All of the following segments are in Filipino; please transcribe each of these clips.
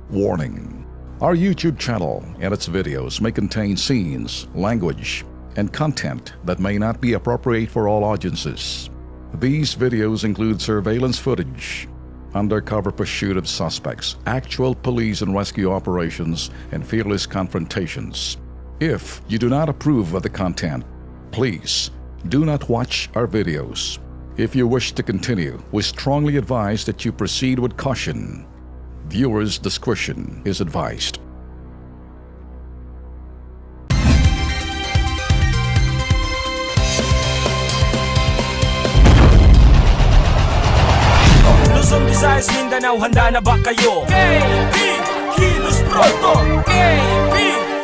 Warning: our YouTube channel and its videos may contain scenes, language, and content that may not be appropriate for all audiences. These videos include surveillance footage, undercover pursuit of suspects, actual police and rescue operations, and fearless confrontations. If you do not approve of the content, please do not watch our videos. If you wish to continue, we strongly advise that you proceed with caution. Viewers' discretion is advised. Luzon, Visayas, Mindanao, handa na ba kayo? KB, Kilos Pronto! KB,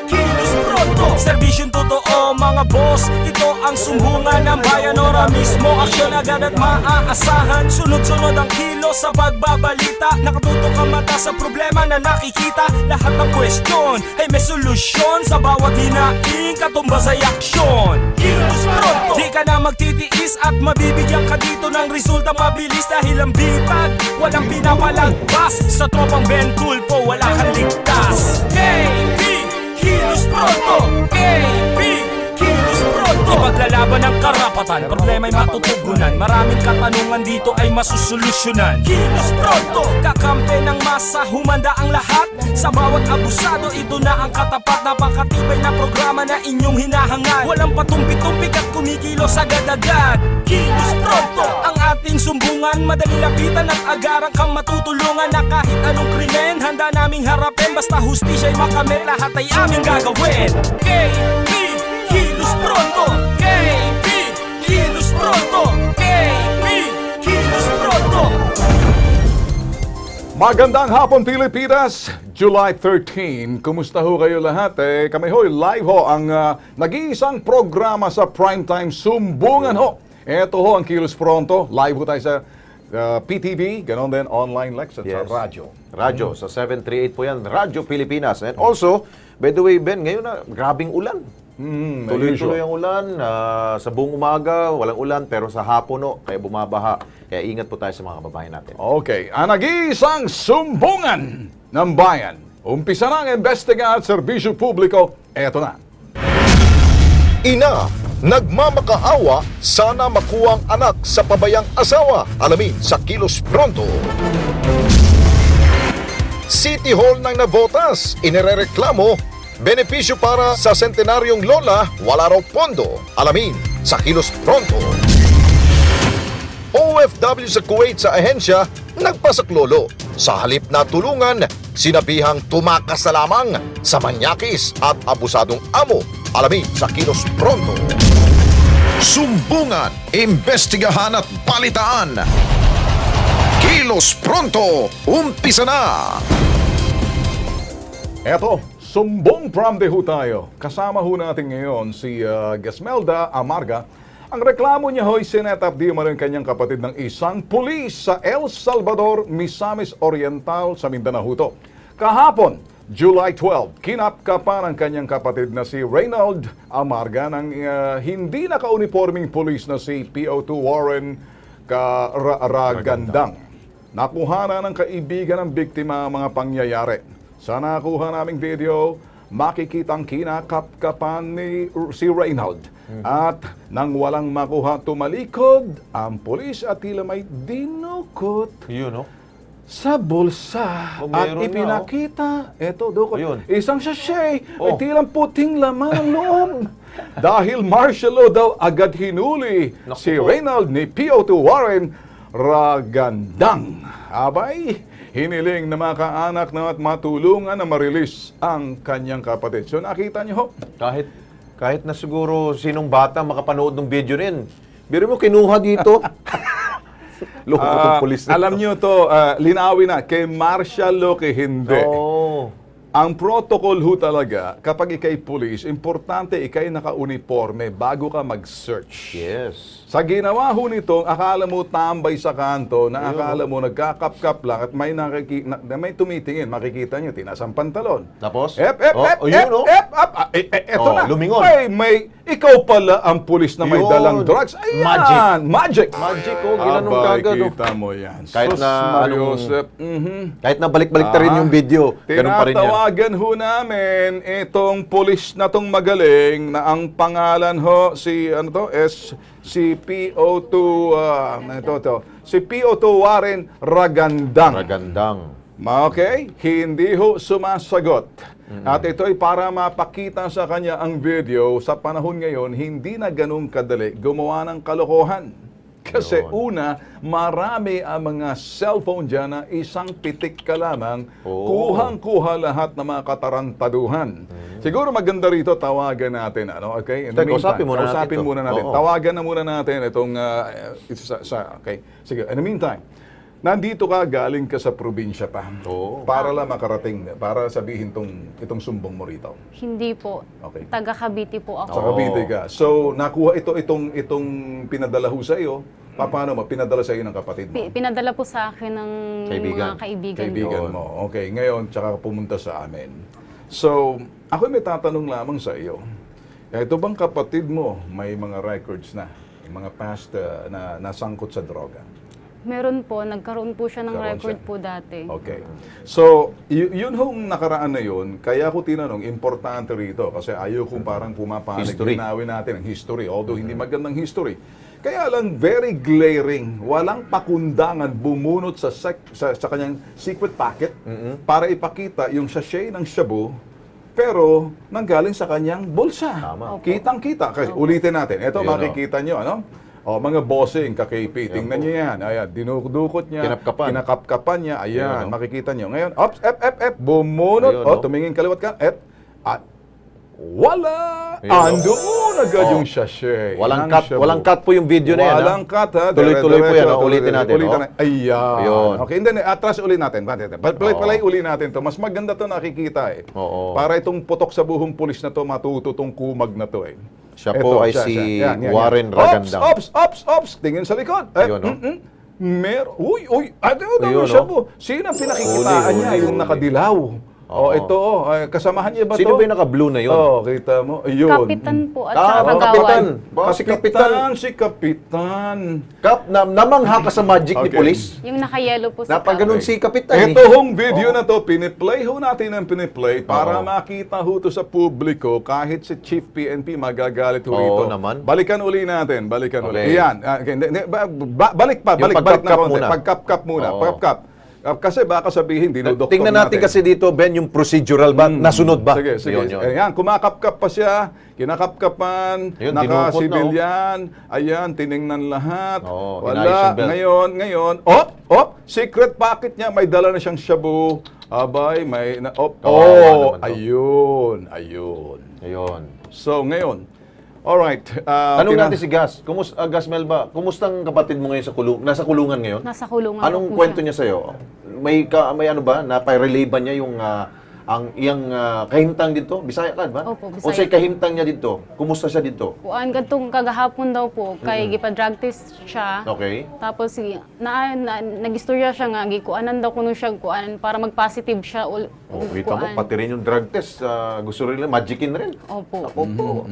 Kilos Pronto! Serbisyong totoo mga boss, ito ang sumbungan ng bayan. Ora mismo, aksyon agad at maaasahan. Sunod-sunod ang kilos sa pagbabalita. Nakatutok ang mata sa problema na nakikita. Lahat ng question ay may solusyon. Sa bawat hinaing, katumbas ay aksyon. Kilos Pronto! Di ka na magtitiis at mabibigyan ka dito ng resulta mabilis. Dahil ang bitag, walang pinapalagpas. Sa tropang Ben Tulfo, wala kang ligtas. KB, Kilos Pronto! KB, Kilos Pronto! Ipaglalaban ng karapatan, problema'y matutugunan. Maraming katanungan dito ay masusolusyonan. Kilos Pronto! Kakampi ng masa, humanda ang lahat. Sa bawat abusado, ito na ang katapat. Napakatibay na programa na inyong hinahangad. Walang patumpik-tumpik at kumikilos agad-agad. Kilos Pronto! Ang ating sumbungan, madali lapitan at agarang kang matutulungan. Na kahit anong krimen, handa naming harapin. Basta hustisya'y makamit, lahat ay aming gagawin. KB, Kilos Pronto! KB, Kilos Pronto! KB, Kilos Pronto! Magandang hapon Pilipinas, July 13. Kumusta ho kayo lahat? Kami ho, live ho ang nag-iisang programa sa primetime Sumbungan ho. Ito ho ang Kilos Pronto. Live ho tayo sa PTV, ganon din online Lex at sa radyo. Radyo, sa 738 po yan, Radyo Pilipinas. And also, by the way, Ben, ngayon na, grabing ulan. Tuloy-tuloy ang ulan. Sa buong umaga, walang ulan, pero sa hapon, no, kaya bumabaha. Kaya ingat po tayo sa mga kababayan natin. Okay, ang nag-iisang sumbungan ng bayan. Umpisa na ang investiga at serbisyo publiko. Eto na. Ina, nagmamakaawa, sana makuha ang anak sa pabayang asawa. Alamin sa Kilos Pronto. City Hall ng Navotas, inirereklamo, benepisyo para sa sentenaryong lola, wala raw pondo. Alamin sa Kilos Pronto. OFW sa Kuwait sa ahensya, nagpasaklolo. Sa halip na tulungan, sinabihang tumakas na lamang sa manyakis at abusadong amo. Alamin sa Kilos Pronto. Sumbungan, imbestigahan at balitaan. Kilos Pronto, umpisa na! Eto, sumbong pramde ho tayo. Kasama ho natin ngayon si Gesmelda Amarga. Ang reklamo niya ho'y sinetap di man ang kanyang kapatid ng isang pulis sa El Salvador, Misamis Oriental sa Mindanao to. Kahapon, July 12, kinapkapan ang kanyang kapatid na si Reynald Amarga ng hindi naka-uniforming pulis na si PO2 Warren Ragandang. Nakuha na ng kaibigan ng biktima ang mga pangyayari. Sa nakuha naming video, makikitang kinakapkapan ni si Reynald. At nang walang makuha tumalikod, ang pulis at tila may dinukot Yun, no? sa bulsa at meron ipinakita, eto dukot, Ayun. isang sachet, ay tilang puting laman ang loob. Dahil martial law daw agad hinuli si Reynald ni PO2 Warren Ragandang. Abay, hiniling na makaanak na at matulungan na ma-release ang kanyang kapatid. So nakita niyo ho? Kahit na siguro sinong bata makapanood ng video rin. Biro mo, kinuha dito. Loko itong pulis na alam niyo to, linawin na, kay martial law kay hindi. Oh. Ang protocol ho talaga, kapag ikay pulis, importante ikay naka-uniforme bago ka mag-search. Yes. Sa ginawa ho nito, akala mo tambay sa kanto, na akala mo nagkakap-kap lang at may may tumitingin, makikita nyo, tinaas ang pantalon. Tapos? Eto na. Lumingon. Ikaw pala ang pulis na may Yun. dalang drugs. Ayan, magic. Magic, ginanong Abay, kagad. kita mo yan. Kahit Sus, na Mariosep. Kahit na balik-balik na rin yung video, ganun pa rin yan. Tinatawagan ho namin itong pulis na tong magaling na ang pangalan ho si si PO2 si PO2 Warren Ragandang. Magandang. Okay? Hindi ho sumasagot. At ito ay para mapakita sa kanya ang video sa panahon ngayon, hindi na ganun kadali gumawa ng kalokohan. Kasi una, marami ang mga cellphone dyan na isang pitik ka lamang, kuhang-kuha lahat ng mga katarantaduhan. Siguro maganda rito, tawagan natin. Okay? In the meantime, kausapin muna natin. Oo. Tawagan na muna natin itong... okay? Sige, in the meantime, nandito ka, galing ka sa probinsya pa. Para lang makarating, para sabihin itong sumbong mo rito. Hindi po. Okay. Taga Cavite po ako. Sa Cavite ka. So, nakuha itong pinadala ho sa iyo. Paano mo? Pinadala sa iyo ng kapatid mo? Pinadala po sa akin ng mga kaibigan ko. mo. Okay. Ngayon, tsaka pumunta sa amin. So, ako may tatanong lamang sa iyo. Ito bang kapatid mo may mga records na? Mga past na nasangkot sa droga? Meron po. Nagkaroon po siya ng Nagkaroon record siya. po dati. Okay. So, yun hong nakaraan na yun, kaya ko tinanong, importante rito, kasi ayaw kong parang pumapanig, History. linawin natin ang history, although hindi magandang history. Kaya lang, very glaring, walang pakundangan bumunot sa kanyang secret packet para ipakita yung sachet ng shabu, pero nanggaling sa kanyang bulsa. Tama. Kitang-kita. Kasi ulitin natin. Ito, Yun, makikita nyo, ano? Mga bossing, ka-KP, tingnan nyo yan. Ayan, dinukot niya. Kinapkapan. Kinakapkapan niya. Ayan, Ayun, makikita nyo. Ngayon, ups, bumunot. Ayun, Tumingin kaliwat ka. Wala! Ayun, Andoon agad yung sachet. Walang ng cut, shabu. walang cut po yung video na yan. Walang cut, ha? Tuloy-tuloy po yan. Diretso, Ulitin natin. Ulitin natin. Ayan. Ayun. Okay, hindi, atras ulit natin. Play uli natin to. Mas maganda to nakikita eh. Oo. Para itong putok sa buhong pulis na to, matuto tong kumag na to eh. Siya po ay si Warren Ragandang. Ops! Tingin sa likod. Ayun, no? Uy! Ano Ayun, siya no? po? Sino ang pinakikitaan niya? Yung nakadilaw. Ito, kasamahan niya ba to? Sino ba yung naka-blue na yun? Kita mo. Ayun. Kapitan po at saka Kapitan. kagawan. Si Kapitan. Si Kapitan. Namangha ka sa magic ni Okay. police. Yung naka-yellow po sa Napaganon si Kapitan. Ito hong video na to, piniplay ho natin ang piniplay para makita ho to sa publiko kahit si Chief PNP magagalit ho rito. naman. Balikan uli natin, balikan uli. Okay. Ayan, balik Yung na pagkap-kap konti. muna. Pagkap muna, Oo. pagkap. Kasi baka sabihin, dinudoktor Tingnan natin kasi dito, Ben, yung procedural ba? Nasunod ba? Sige. Yun. Ayan, kumakapkap pa siya, kinakapkapan, Ayun, naka-civilian, ayan, tiningnan lahat. Oo, inayos Wala. yung belt. Ngayon, secret pocket niya, may dala na siyang shabu. Abay, may, naman to. ayun. Ayun. So, ngayon, alright. Tanong natin si Gas. Gas Melba, kumustang kapatid mo ngayon sa nasa kulungan ngayon? Nasa kulungan Anong po kwento siya. niya sa'yo? May ano ba? Napay-relay ba niya yung ang iyang kahimtang dito? Bisaya ka, ba? Opo, Bisaya. O say kahimtang niya dito? Kumusta siya dito? Kuan kadtong kagahapon daw po kay gipa-drug test siya. Okay. Tapos nagistorya siya nga gikuanan daw kuno siya kuan para mag-positive siya Kita mo, pati rin yung drug test. Gusto rin magicin rin. Opo. Opo.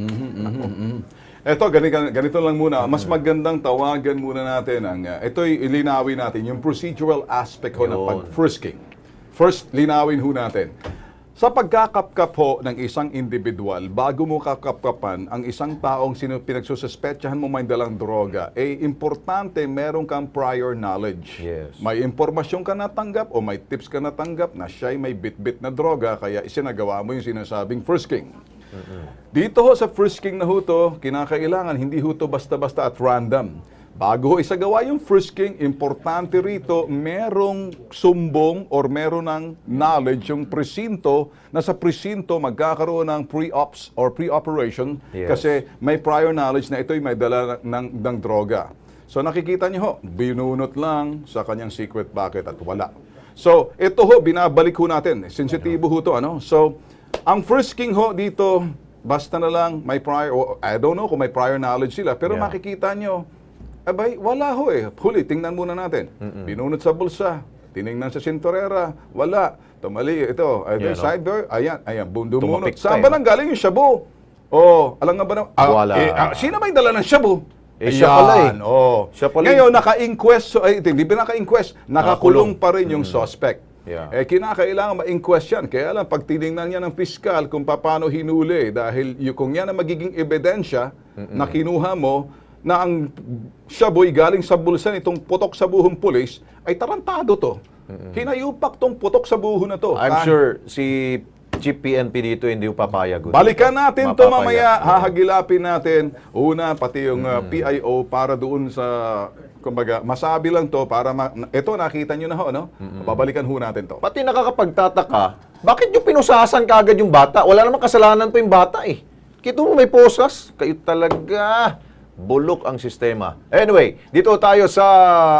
Eto, ganito lang muna. Mas magandang tawagan muna natin ito'y ilinawin natin, yung procedural aspect ho ng Yun. pag-frisking. First, linawin ho natin. Sa pagkakapkap ho ng isang individual, bago mo kakapkapan ang isang taong pinagsususpetsahan mo may dalang droga, importante meron kang prior knowledge. Yes. May impormasyon ka natanggap o may tips ka natanggap na siya'y may bit-bit na droga, kaya isinagawa mo yung sinasabing frisking. Dito ho sa frisking na ho to, kinakailangan hindi ho to basta-basta at random. Bago ho isagawa yung frisking, importante rito, merong sumbong or meron ng knowledge yung presinto, na sa presinto magkakaroon ng pre-ops or pre-operation kasi may prior knowledge na ito'y may dala ng droga. So nakikita niyo ho, binunot lang sa kanyang secret bucket at wala. So ito ho, binabalik ho natin. Sensitibo ho to, ano? So ang frisking ho dito, basta na lang may prior, I don't know kung may prior knowledge sila, pero makikita nyo, Abay, wala ho eh. Huli, tingnan muna natin. Binunot sa bulsa, tiningnan sa sintorera, wala. Tumali, ito, Yan, sidebar, ayan, dumunot. Tumapik Saan pa, ba nang galing yung shabu? Oh, alam nga ba na? Wala. Sino may dala ng shabu? Siya pala eh. Oh. Siya pala. Ngayon, naka-inquest, hindi pa naka-inquest, nakakulong pa rin yung suspect. Yeah. Kinakailangan ma-inquest yan. Kaya lang, pag tinignan niya ng piskal kung paano hinuli, dahil kung yan ang magiging ebidensya na kinuha mo, na ang shabu'y galing sa bulsa nitong putok sa buhong pulis, ay tarantado to. Hinayupak tong putok sa buho na to. I'm sure si Chief PNP dito hindi yung papayag. Balikan natin to Mapapayag. mamaya, hahagilapin natin. Una, pati yung PIO para doon sa, kumbaga, masabi lang to para, ito nakita nyo na ho, no? Babalikan ho natin to. Pati nakakapagtataka, bakit yung pinusasan kagad yung bata? Wala namang kasalanan to yung bata eh. Kito mo may posas, kayo talaga. Bulok ang sistema. Anyway, dito tayo sa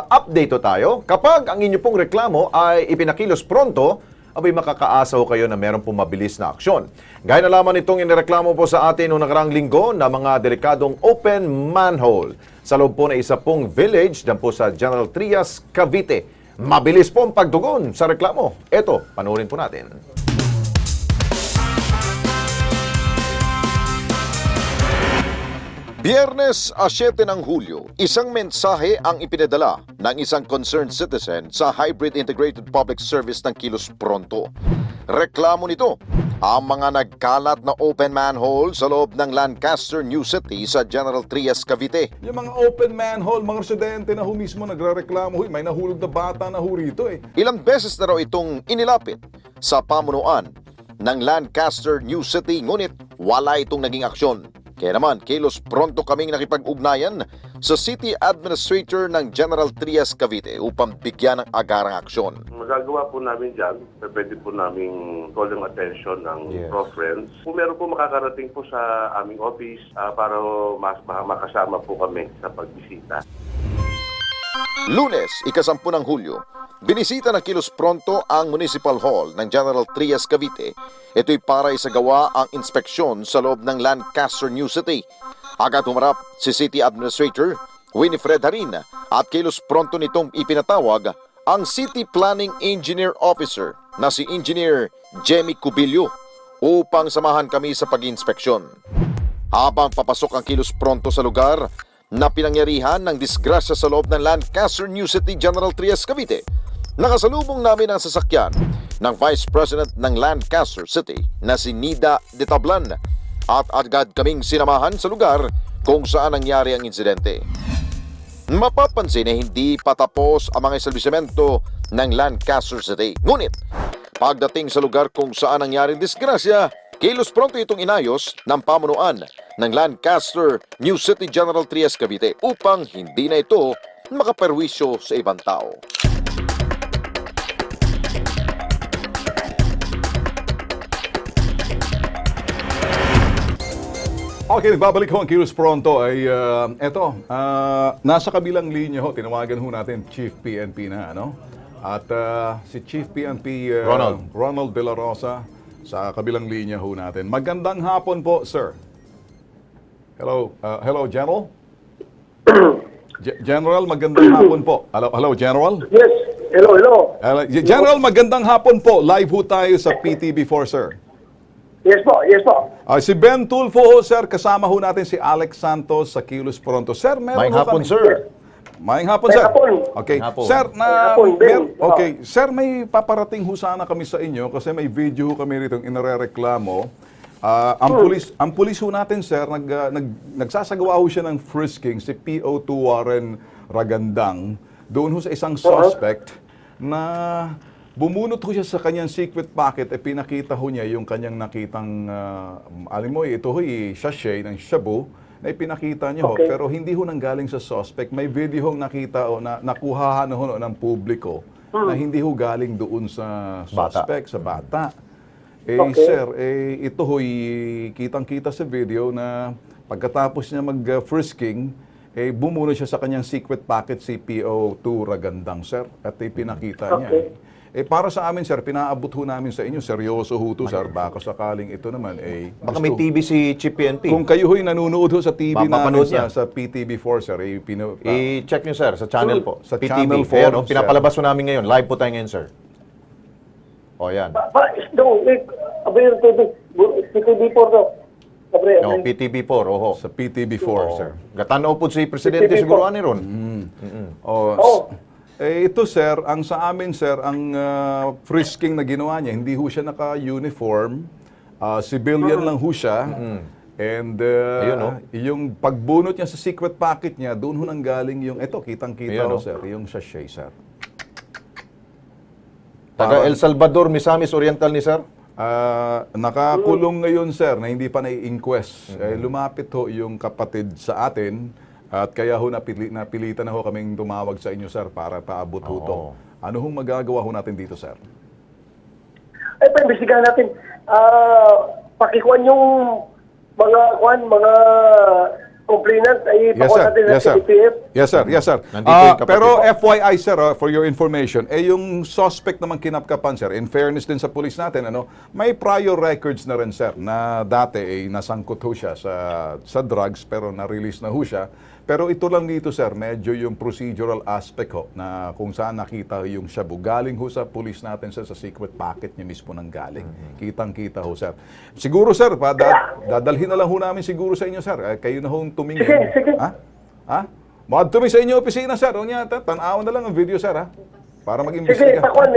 update tayo. Kapag ang inyo pong reklamo ay ipinakilos pronto, abay makakaasaw kayo na meron pong mabilis na aksyon. Gaya na lamang itong inireklamo po sa atin noong nakarang linggo na mga delikadong open manhole sa loob po na isa pong village dyan po sa General Trias, Cavite. Mabilis po ang pagtugon sa reklamo. Eto, panoorin po natin. Biyernes 7 ng Hulyo, isang mensahe ang ipinadala ng isang concerned citizen sa Hybrid Integrated Public Service ng Kilos Pronto. Reklamo nito ang mga nagkalat na open manhole sa loob ng Lancaster, New City sa General Trias, Cavite. Yung mga open manhole, mga residente na ho mismo nagre-reklamo, may nahulog na bata na ho rito eh. Ilang beses na raw itong inilapit sa pamunuan ng Lancaster, New City, ngunit wala itong naging aksyon. Kaya naman, Kilos Pronto kaming nakipag-ugnayan sa City Administrator ng General Trias, Cavite upang bigyan ng agarang aksyon. Magagawa po namin dyan, pwede po namin call yung attention ng pro-friends. Kung meron po makakarating po sa aming office para makasama po kami sa pagbisita. Lunes, 10 ng Hulyo, binisita ng Kilos Pronto ang Municipal Hall ng General Trias, Cavite. Ito'y para isagawa ang inspeksyon sa loob ng Lancaster, New City. Agad humarap si City Administrator Winifred Harin at Kilos Pronto nitong ipinatawag ang City Planning Engineer Officer na si Engineer Jemmy Cubillo upang samahan kami sa pag-inspeksyon. Habang papasok ang Kilos Pronto sa lugar na pinangyarihan ng disgrasya sa loob ng Lancaster, New City, General Trias, Cavite, nakasalubong namin ang sasakyan ng Vice President ng Lancaster City na si Nida de Tablan at agad kaming sinamahan sa lugar kung saan nangyari ang insidente. Mapapansin na hindi patapos ang mga establishmento ng Lancaster City. Ngunit, pagdating sa lugar kung saan nangyari ang disgrasya, Kilos Pronto itong inayos ng pamunuan ng Lancaster, New City, General Trias, Cavite upang hindi na ito makaperwisyo sa ibang tao. Okay, nagbabalik ho ang Kilos Pronto ay nasa kabilang linya ho, tinawagan ho natin Chief PNP na, ano? At si Chief PNP Ronald De La Rosa sa kabilang linya ho natin. Magandang hapon po, sir. Hello, General? General, magandang hapon po. Hello, General? Yes. Hello. General, magandang hapon po. Live ho tayo sa PTV4, sir. Yes po. Si Ben Tulfo ho, sir. Kasama ho natin si Alex Santos sa Kilos Pronto. Sir, meron Maayong ho hapon, kami. sir. Maayong hapon, sir. Hapon. Okay. Hapon. Sir, Hapon, Ben. okay. Sir, may paparating ho sana kami sa inyo kasi may video ho kami rito inirereklamo. Ang pulis ho natin, sir, nagsasagawa ho siya ng frisking si PO2 Warren Ragandang doon ho sa isang suspect na bumunot ho siya sa kanyang secret pocket at pinakita ho niya yung kanyang nakitang, alam mo, ito ho sachet ng shabu na ipinakita niya ho, pero hindi ho nanggaling sa suspect. May video hong nakita o na nakuhahan ho ng publiko na hindi ho galing doon sa suspect, sa bata. Sir, ito ho'y kitang-kita sa video na pagkatapos niya mag-frisking, bumunot siya sa kanyang secret pocket si PO2 Ragandang, sir, at ipinakita niya. para sa amin, sir, pinaabot ho namin sa inyo, seryoso ho to, sir. Baka sakaling ito naman, Baka may TV si Chief PNP. Kung kayo ho'y nanonood ho sa TV namin Mapapanood niya. sa PTV4, sir, I-check nyo, sir, sa channel po. Sa PTV. Channel 4, Ayan, sir. pinapalabas po namin ngayon. Live po tayo ngayon, sir. O, yan. Abay, TV4 daw. Abay, No, PTV4, oho. sa PTV4, sir. Gatanaw po si Presidente PTV4. siguro ani ron. Oo. Ito, sir, ang sa amin, sir, ang frisking na ginawa niya, hindi ho siya naka-uniform. Civilian lang ho siya. And Ayun, no? yung pagbunot niya sa secret pocket niya, doon ho nanggaling yung, ito, kitang-kita Ayun, ho, no? sir, yung sachet, sir. Taga El Salvador, Misamis Oriental ni sir. Nakakulong ngayon, sir, na hindi pa na-inquest. Lumapit ho yung kapatid sa atin at kaya ho napilitan na ho kaming tumawag sa inyo, sir, para paabot ho to. Oo. Ano hong magagawa ho natin dito, sir? Ay, paimbestigahan natin. Pakikuan yung mga complainant ay Yes, pakuha sir. natin Yes, sa sir. CPF. Yes, sir. Yes, sir. Nandito yung kapatid Pero ko. FYI, sir, for your information, yung suspect naman kinapkapan, sir, in fairness din sa police natin, may prior records na rin, sir, na dati nasangkot ho siya sa drugs, pero na-release na ho siya. Pero ito lang dito, sir, medyo yung procedural aspect ho, na kung saan nakita yung shabu. Galing ho sa police natin, sir, sa secret pocket niya mismo nang galing. Kitang-kita ho, sir. Siguro, sir, dadalhin na lang ho namin siguro sa inyo, sir. Kayo na hong tumingin. Sige. Ha? Maadtumi sa inyo opisina, sir. O niya, tanawan na lang ang video, sir, ha? Para Sige, mag-imbestiga. pakuan.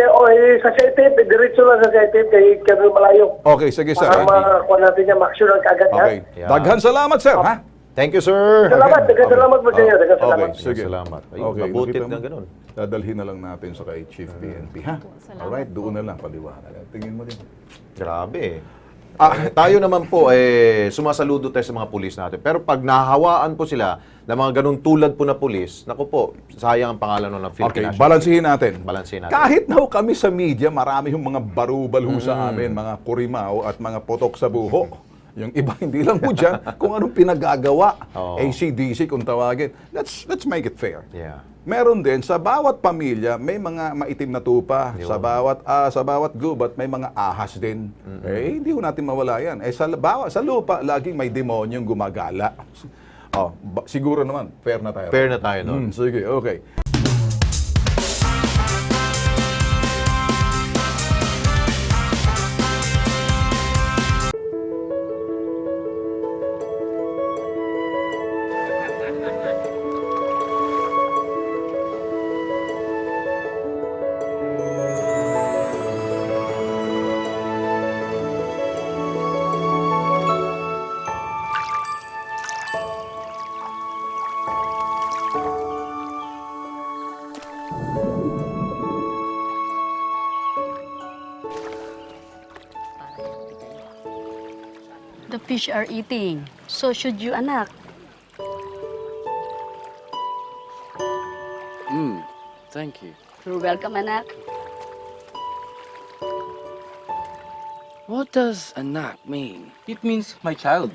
Sa CPF, diretso lang sa CPF kay Colonel Malayo. Okay, sige, sir. Para makakuha natin niya, ma-action ang kaagad. Okay. Yeah. Daghan salamat, sir, ha? Thank you, sir. Salamat, dagang salamat po sa inyo. Dagang salamat. Okay, sige. Salamat. Ayun, mabutit nakita na mo. ganun. Dadalhin na lang natin sa kay Chief PNP, ha? Alright, doon na lang, paliwanag. Tingin mo din. Grabe. Tayo naman po, sumasaludo tayo sa mga pulis natin. Pero pag nahawaan po sila ng mga ganun tulad po na pulis, naku po, sayang ang pangalan nun ng Okay, Philippine National. balansihin natin. Balansihin natin. Kahit na ho kami sa media, marami yung mga barubal ho sa amin, mga kurimaw at mga potok sa buho. Yung iba hindi lang ho dyan kung anong pinagagawa. Oo. ACDC kung tawagin. Let's make it fair. Yeah. Meron din sa bawat pamilya may mga maitim na tupa, sa bawat gubat may mga ahas din. Hindi ho natin mawala yan. Sa lupa laging may demonyong gumagala. Siguro naman fair na tayo. Fair na tayo nun. Sige, okay. The fish are eating. So should you, anak. Thank you. You're welcome, anak. What does anak mean? It means my child.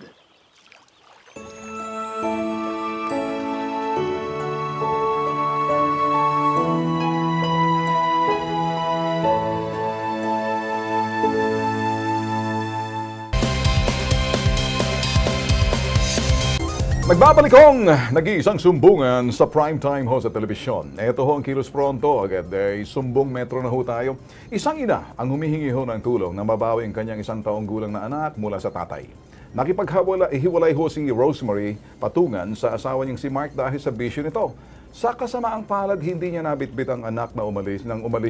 Nagbabalik hong nag-iisang sumbungan sa primetime ho sa telebisyon. Ito ho ang Kilos Pronto, agad sumbong metro na ho tayo. Isang ina ang humihingi ho ng tulong na mabawi ang kanyang 1 taong gulang na anak mula sa tatay. Nakipaghiwalay ho si Rosemary patungan sa asawa niyang si Mark dahil sa bisyo nito. Sa kasamaang palad, hindi niya nabitbit ang anak na umalis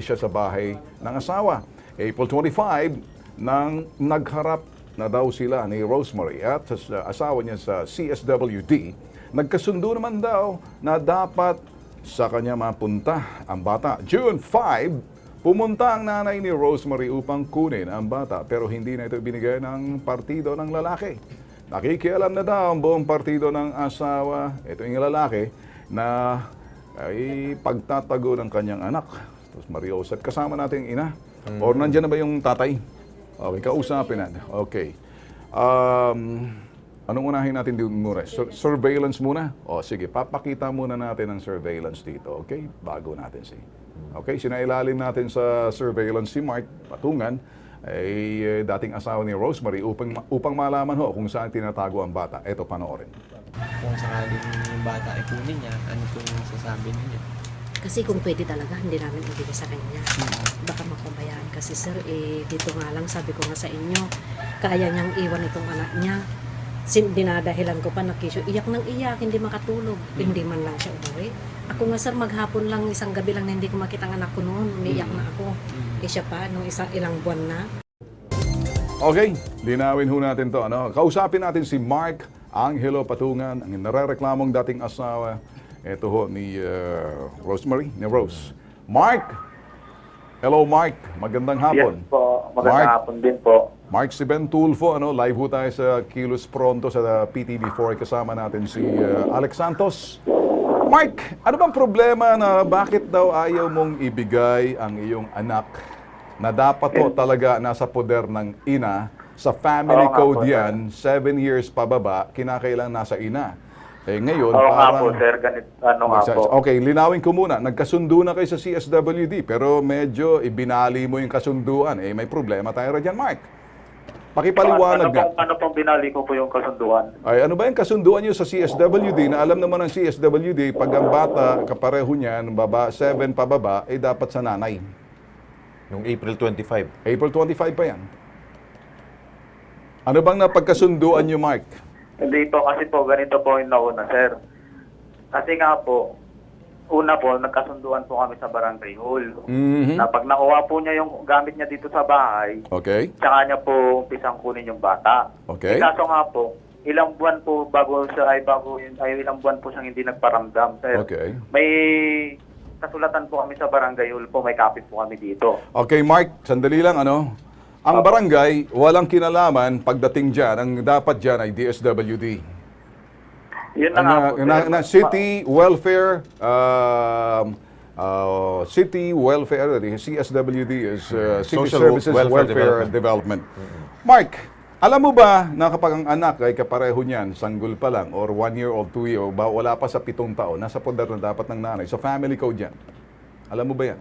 siya sa bahay ng asawa. April 25, nang nagharap na daw sila ni Rosemary at sa asawa niya sa CSWD, nagkasundo naman daw na dapat sa kanya mapunta ang bata. June 5, pumunta ang nanay ni Rosemary upang kunin ang bata pero hindi na ito binigay ng partido ng lalaki. Nakikialam na daw ang buong partido ng asawa, ito yung lalaki, na ay pagtatago ng kanyang anak. Tapos Mariosep, kasama natin yung ina. Or nandyan na ba yung tatay? Okay, kausapin natin. Okay. Anong unahin natin dito muna? Surveillance muna? O sige, papakita muna natin ang surveillance dito, okay? Bago natin Okay, sinailalim natin sa surveillance si Mark Patungan, ay dating asawa ni Rosemary upang malaman ho kung saan tinatago ang bata. Ito, panoorin. Kung sakaling yung bata ay kunin niya, ano po yung sasabi ninyo? Kasi kung pwede talaga, hindi namin ibigay sa kanya. Baka mapabayaan kasi sir, dito nga lang sabi ko nga sa inyo, kaya niyang iwan itong anak niya. Dinadahilan ko pa na kisyo, iyak ng iyak, hindi makatulog. Hindi man lang siya umuwi. Ako nga sir, maghapon lang, isang gabi lang na hindi ko makita ang anak ko noon. Umiiyak na ako. Siya pa, nung ilang buwan na. Okay, linawin ho natin to. Ano? Kausapin natin si Mark Angelo Patungan, ang narereklamong dating asawa. Ito ho ni Rosemary, ni Rose. Mark! Hello Mark, magandang hapon. Yes po, magandang hapon din po. Mark, si Ben Tulfo, live ho tayo sa Kilos Pronto sa PTV4. Kasama natin si Alex Santos. Mark, ano bang problema na bakit daw ayaw mong ibigay ang iyong anak na dapat ho talaga nasa poder ng ina? Sa family code yan, 7 years pababa, kinakailang nasa ina. Ngayon, po sir, Okay, linawin ko muna. Nagkasundo na kayo sa CSWD, pero medyo ibinali mo yung kasunduan. May problema tayo dyan, Mark. Pakipaliwanag nga. Ano pong binali ko po yung kasunduan? Ay, ano ba yung kasunduan nyo sa CSWD na alam naman ng CSWD, pag ang bata, kapareho niyan, 7 pababa, dapat sa nanay. Noong April 25. April 25 pa yan. Ano bang napagkasunduan nyo, Mark? Hindi po, kasi po, ganito po yung nauna, sir. Kasi nga po, una po, nagkasunduan po kami sa barangay hall. Na pag nakuha po niya yung gamit niya dito sa bahay, Okay. tsaka niya po umpisang kunin yung bata. Okay. Kaso nga po, ilang buwan po ilang buwan po siyang hindi nagparamdam, sir. Okay. May kasulatan po kami sa barangay hall po, may kapit po kami dito. Okay, Mark, sandali lang, Ang barangay, walang kinalaman pagdating dyan. Ang dapat dyan ay DSWD. Yun na nga po, sir. City Welfare, City Welfare, CSWD is City Social Services Welfare Welfare Development. Mark, alam mo ba na kapag ang anak ay kapareho niyan, sanggol pa lang, or 1 year old, 2 year old, wala pa sa 7 taon, nasa poder na dapat ng nanay, sa family code yan. Alam mo ba yan?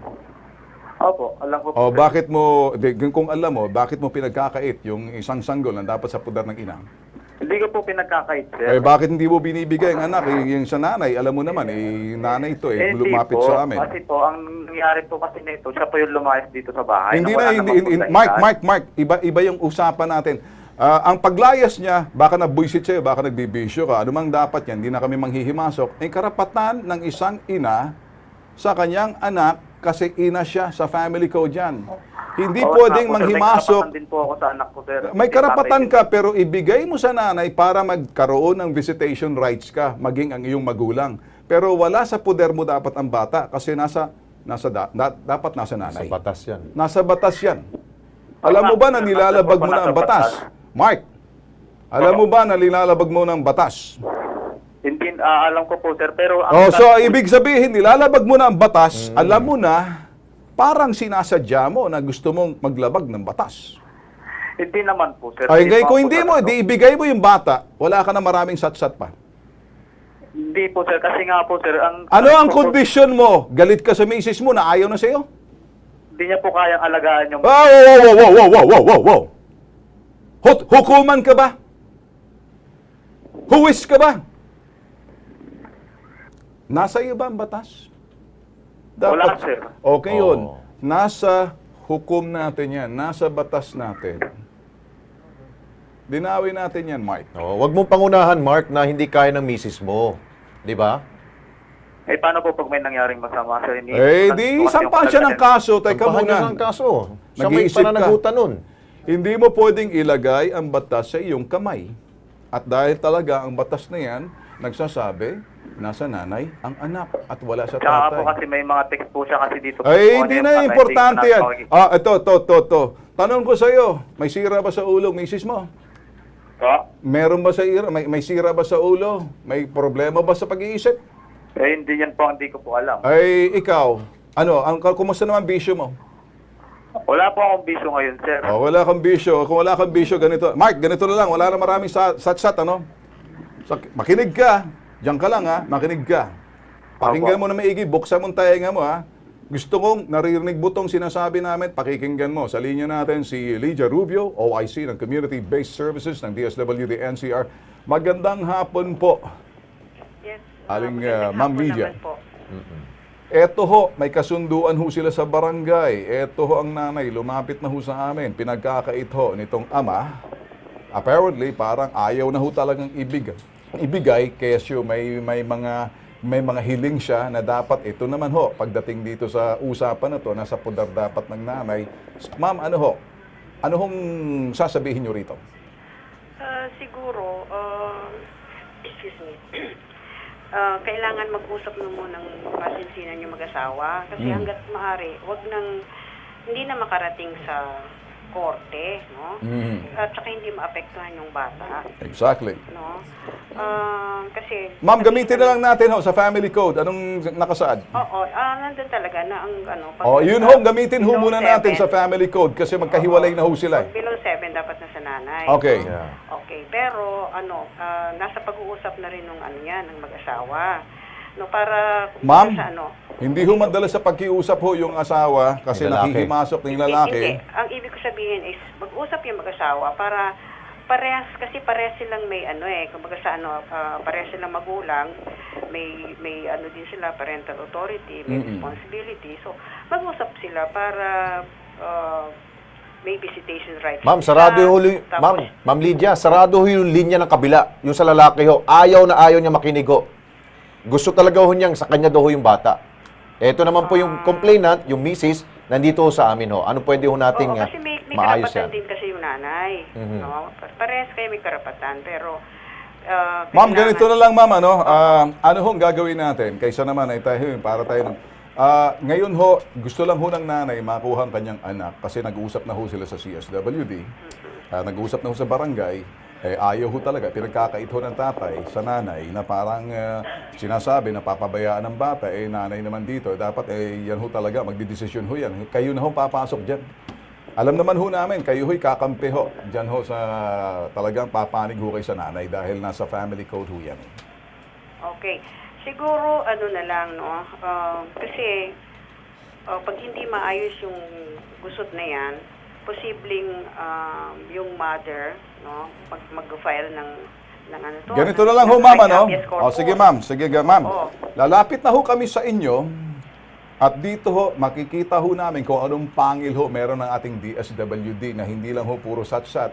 Opo, alam ko po. Bakit mo, kung alam mo, bakit mo pinagkakait yung isang sanggol na dapat sa poder ng ina? Hindi ko po pinagkakait, sir. Bakit hindi mo binibigay ang anak? Yung sa nanay, alam mo naman, nanay ito, lumapit po, sa amin. Kasi po, ang nangyari po kasi nito, siya po yung lumayas dito sa bahay. Hindi wala na, naman po sa Mark, iba yung usapan natin. Ang paglayas niya, baka nabuisit sa'yo, baka nagbibisyo ka, anumang dapat yan, hindi na kami manghihimasok, ay karapatan ng isang ina sa kanyang anak kasi ina siya sa family code yan. Hindi pwedeng manghimasok. May karapatan din po ako sa anak ko, sir. May karapatan ka, pero ibigay mo sa nanay para magkaroon ng visitation rights ka, maging ang iyong magulang. Pero wala sa poder mo dapat ang bata kasi dapat nasa nanay. Sa batas yan. Nasa batas yan. Alam mo ba na nilalabag mo na ang batas? Mark, alam mo ba na nilalabag mo na ang batas? Hindi, alam ko po, sir. Pero so ibig sabihin, nilalabag mo na ang batas, alam mo na, parang sinasadya mo na gusto mong maglabag ng batas. Hindi naman po, sir. Kung hindi mo, di ibigay mo yung bata, wala ka na maraming sat-sat pa. Hindi po, sir. Kasi nga po, sir, Ano ang kondisyon mo? Galit ka sa misis mo na ayaw na sa'yo? Hindi niya po kayang alagaan yung... Wow! Hukuman ka ba? Huwis ka ba? Nasa iyo ba ang batas? Wala, sir. Okay yun. Nasa hukom natin yan. Nasa batas natin. Dinawin natin yan, Mark. Wag mong pangunahan, Mark, na hindi kaya ng misis mo. Di ba? Paano po pag may nangyaring masama, sir? Di sampahan siya ng kaso. Teka Sampahan muna. niya ng kaso. Siya may Nag-iisip ka. pananagutan nun. Hindi mo pwedeng ilagay ang batas sa iyong kamay. At dahil talaga ang batas na yan, nagsasabi, nasa nanay ang anak at wala sa Tsaka po tatay. kasi may mga text po siya kasi dito. Hindi na importante yan. Ito. Tanong ko sa iyo, may sira ba sa ulo, misis mo? Meron ba sa ira? May sira ba sa ulo? May problema ba sa pag-iisip? Hindi yan po, hindi ko po alam. Ikaw, kumusta naman bisyo mo? Wala po akong bisyo ngayon, sir. Wala kang bisyo. Kung wala kang bisyo, ganito. Mark, ganito na lang. Wala na maraming sat-sat, makinig ka. Diyan ka lang, ha? Makinig ka. Pakinggan mo na maigi. Buksan mo ang tainga mo, ha? gusto kong naririnig butong sinasabi namin, pakikinggan mo. Sa linya natin si Lydia Rubio, OIC ng Community-Based Services ng DSWD NCR. Magandang hapon po. Yes. Aling magandang Ma'am hapon Lydia. naman po. Eto ho, may kasunduan ho sila sa barangay. Eto ho ang nanay, lumapit na ho sa amin. Pinagkakait ho nitong ama. Apparently, parang ayaw na ho talagang ibigay kesyo may mga hiling siya na dapat ito naman ho, pagdating dito sa usapan na to, nasa pudar dapat ng nanay. Ma'am, ano ho? Ano hong sasabihin nyo rito? Siguro, excuse me, kailangan mag-usap na munang masinsinan yung mag-asawa. Kasi hanggat maaari, hindi na makarating sa korte, no? At saka hindi maapektuhan yung bata. Exactly. No? Kasi... Ma'am, gamitin na lang natin ho sa family code. Anong nakasaad? Oo, nandun talaga na ang ano... Yun ho, gamitin ho muna natin sa family code kasi magkahiwalay na ho sila. Below 7 dapat na sa nanay. Okay. Okay, pero nasa pag-uusap na rin ng ng mag-asawa. No, para Ma'am, sa hindi ho madalas sa pagkiusap ho yung asawa kasi nakikimasok ng lalaki. Hindi. Ang ibig ko sabihin is mag-usap yung mag-asawa para parehas silang may kumbaga sa parehas silang magulang, may din sila parental authority, may responsibility. So mag-usap sila para may visitation rights. Ma'am, sarado yung Ma'am Lydia, sarado ho yung linya ng kabila. Yung sa lalaki ho, ayaw niya makinig ho. Gusto talaga ho niyang sa kanya daw ho yung bata. Ito naman po yung complainant, yung misis, nandito ho sa amin ho. Ano pwede ho nating kasi may maayos karapatan yan? din kasi yung nanay. No? Parehas kayo may karapatan, pero Ma'am, ganito na lang ma'am, ano hong gagawin natin? Kaysa naman ay tayo, para tayo ngayon ho, gusto lang ho ng nanay makuha ang kanyang anak kasi nag-uusap na ho sila sa CSWD, nag-uusap na ho sa barangay, ayaw ho talaga, pinagkakait ho ng tatay sa nanay na parang sinasabi na papabayaan ng bata, nanay naman dito, dapat yan ho talaga, magdidesisyon ho yan. Kayo na ho papasok dyan. Alam naman ho namin, kayo ho'y kakampi ho dyan ho sa talagang papanig ho kayo sa nanay dahil nasa family code ho yan. Okay. Siguro, na lang, no? Kasi, pag hindi maayos yung gusot na yan, posibleng yung mother, no? Pag mag-file ng ganito na lang ho, ma'am, sige, ma'am. Sige, ma'am. Lalapit na ho kami sa inyo at dito ho, makikita ho namin kung anong pangil ho meron ng ating DSWD na hindi lang ho puro sat-sat.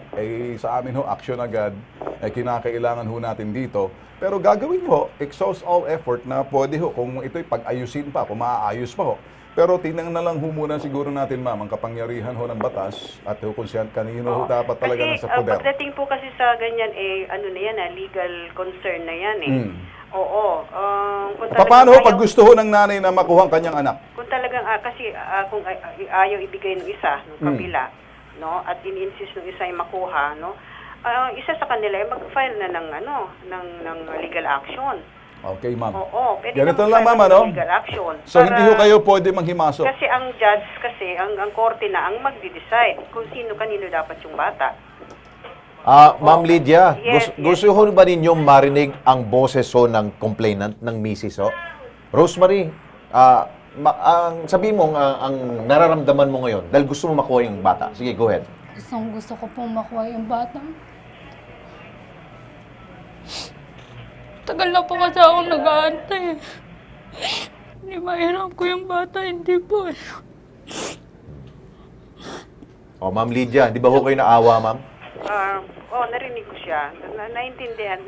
Sa amin ho, action agad. Kinakailangan ho natin dito. Pero gagawin ho, exhaust all effort na pwede ho kung ito'y pag-ayusin pa, kung maaayos pa ho. Pero tingnan na lang ho muna siguro natin, ma'am, ang kapangyarihan ho ng batas at kung kanino ho dapat talaga nasa poder. Pagdating po kasi sa ganyan, na yan, legal concern na yan Oo. Paano ho pag gusto ho ng nanay na makuha ang kanyang anak? Kung talagang, kung ayaw ibigay ng isa, ng kabila, no, at in-insist ng isa ay makuha, no, isa sa kanila ay mag-file na ng legal action. Okay, ma'am. Oo, pwede ganito na lang, ma'am, legal action. So, hindi ho kayo pwede manghimasok? Kasi ang judge, ang korte na ang magde-decide kung kanino dapat yung bata. Ma'am Lydia, Yes, gusto ho ba ninyong marinig ang boses ho ng complainant, ng misis ho? Rosemary, sabi mo ang nararamdaman mo ngayon dahil gusto mo makuha yung bata. Sige, go ahead. Gusto ko pong makuha yung bata. Tagal na po kasi ako nag-aantay. Hindi mahirap ko yung bata, hindi po. Ma'am Lydia, di ba ho kayo naawa, ma'am? Narinig ko siya. Naintindihan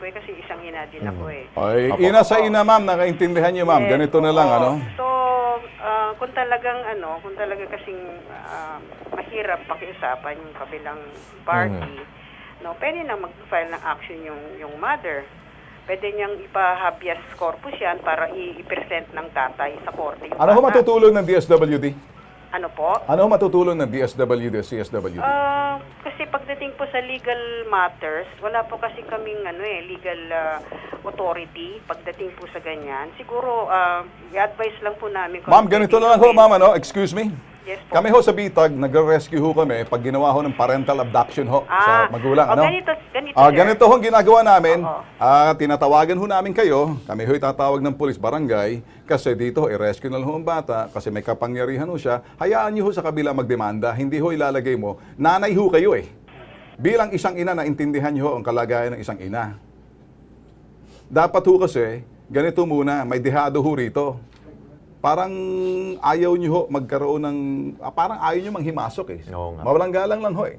ko kasi isang ina din ako Ina sa ina, ma'am, nakaintindihan niyo, ma'am. Ganito na lang, So, kung talaga kasing mahirap pakiusapan yung kabilang party, no, pwede na mag-file ng action yung mother. Pwede niyang ipa-habeas corpus yan para i-present ng tatay sa korte. Ano ho matutulong ng DSWD? Ano po? Ano ho matutulong ng DSWD, CSWD? Kasi pagdating po sa legal matters, wala po kasi kaming legal authority pagdating po sa ganyan. Siguro, i-advise lang po namin. Ma'am, ganito na lang ho, ma'am, excuse me. Yes po. Kami ho sa Bitag, nagre-rescue ho kami pag ginawa ho ng parental abduction ho sa magulang. O, Ano? ganito, Ganito ho ang ginagawa namin. Oo. Tinatawagan ho namin kayo. Kami ho itatawag ng pulis barangay kasi dito i-rescue na lang ho ang bata kasi may kapangyarihan ho siya. Hayaan niyo ho sa kabila magdemanda. Hindi ho ilalagay mo. Nanay ho kayo eh. Bilang isang ina, naintindihan niyo ho ang kalagayan ng isang ina. Dapat ho kasi, ganito muna, may dehado ho rito. Parang ayaw nyo ho magkaroon ng, parang ayaw nyo manghimasok eh. Oo nga. Mawalang galang lang ho eh.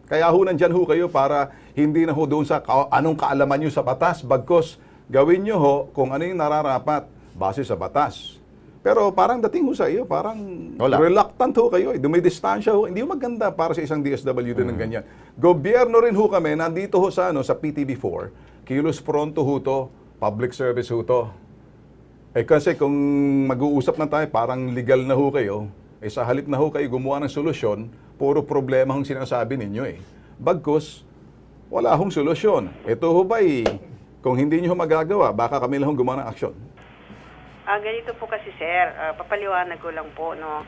Kaya ho nandyan ho kayo para hindi na ho doon sa anong kaalaman nyo sa batas. Bagkos, gawin nyo ho kung ano yung nararapat base sa batas. Pero parang dating ho sa iyo, parang reluctant ho kayo eh. Dumidistansya ho. Hindi ho maganda para sa isang DSWD ng ganyan. Gobyerno rin ho kami, nandito ho sa, sa PTB4, kilos pronto ho to, public service ho to. Eh kasi kung mag-uusap na tayo, parang legal na ho kayo, eh sa halip na ho kayo gumawa ng solusyon, puro problema hong sinasabi ninyo eh. Bagkus, wala hong solusyon. Ito ho ba kung hindi nyo magagawa, baka kami lang hong gumawa ng aksyon. Ganito po kasi, sir. Papaliwanag ko lang po, no?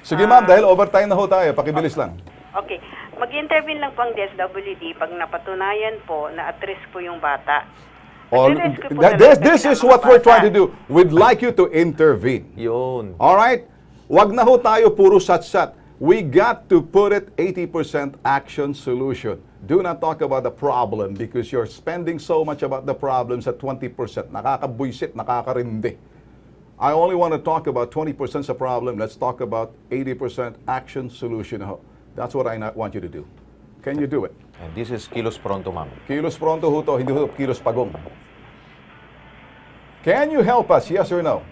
Sige ma'am, dahil overtime na ho tayo, pakibilis lang. Okay. Mag-intervene lang po ang DSWD pag napatunayan po na at risk po yung bata. This is what we're trying to do. We'd like you to intervene. Yun. Alright? Wag na ho tayo puro sat-sat. We got to put it 80% action solution. Do not talk about the problem because you're spending so much about the problems at 20%. Nakakabwisit, nakakarindi. I only want to talk about 20% sa problem. Let's talk about 80% action solution. That's what I want you to do. Can you do it? And this is kilos pronto, ma'am. Kilos pronto ho to, hindi ho kilos pagong. Can you help us, yes or no?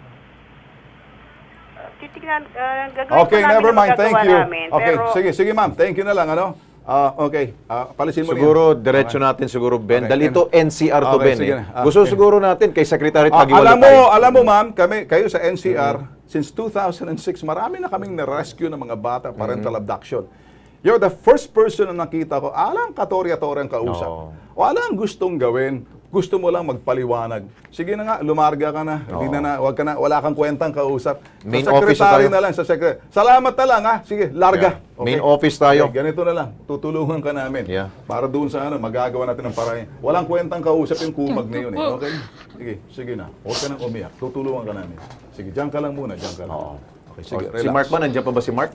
Titignan, gagawin Okay, po namin never ang mind. Thank magagawa you. namin, Okay, pero, sige ma'am. Thank you na lang, ano? Okay, palisin mo Siguro, rin. diretso natin siguro, Ben. Okay. Dahil ito NCR to, Okay, Ben. sige Eh. na. Gusto Okay. siguro natin kay Secretary Taguiwalo Alam mo ma'am, kayo sa NCR, since 2006, marami na kaming na-rescue ng mga bata, parental abduction. You're the first person na nakita ko, alang katorya-torya ang kausap. O alang gustong gawin, gusto mo lang magpaliwanag. Sige na nga, lumarga ka na. Hindi na, wala kang kwentang kausap. Main sa office secretary na tayo. na lang, sa secretary. Salamat na lang ha. Sige, larga. Yeah. Main office tayo. Okay, ganito na lang. Tutulungan ka namin. Yeah. Para doon sa magagawa natin ng paraan. Walang kwentang kausap yung kumag na yun. Eh. Okay? Sige na. Huwag ka nang umiyak. Tutulungan ka namin. Sige, diyan ka lang muna. Diyan ka lang. Okay, sige, Si relax. Mark ba? Nandiyan pa ba si Mark?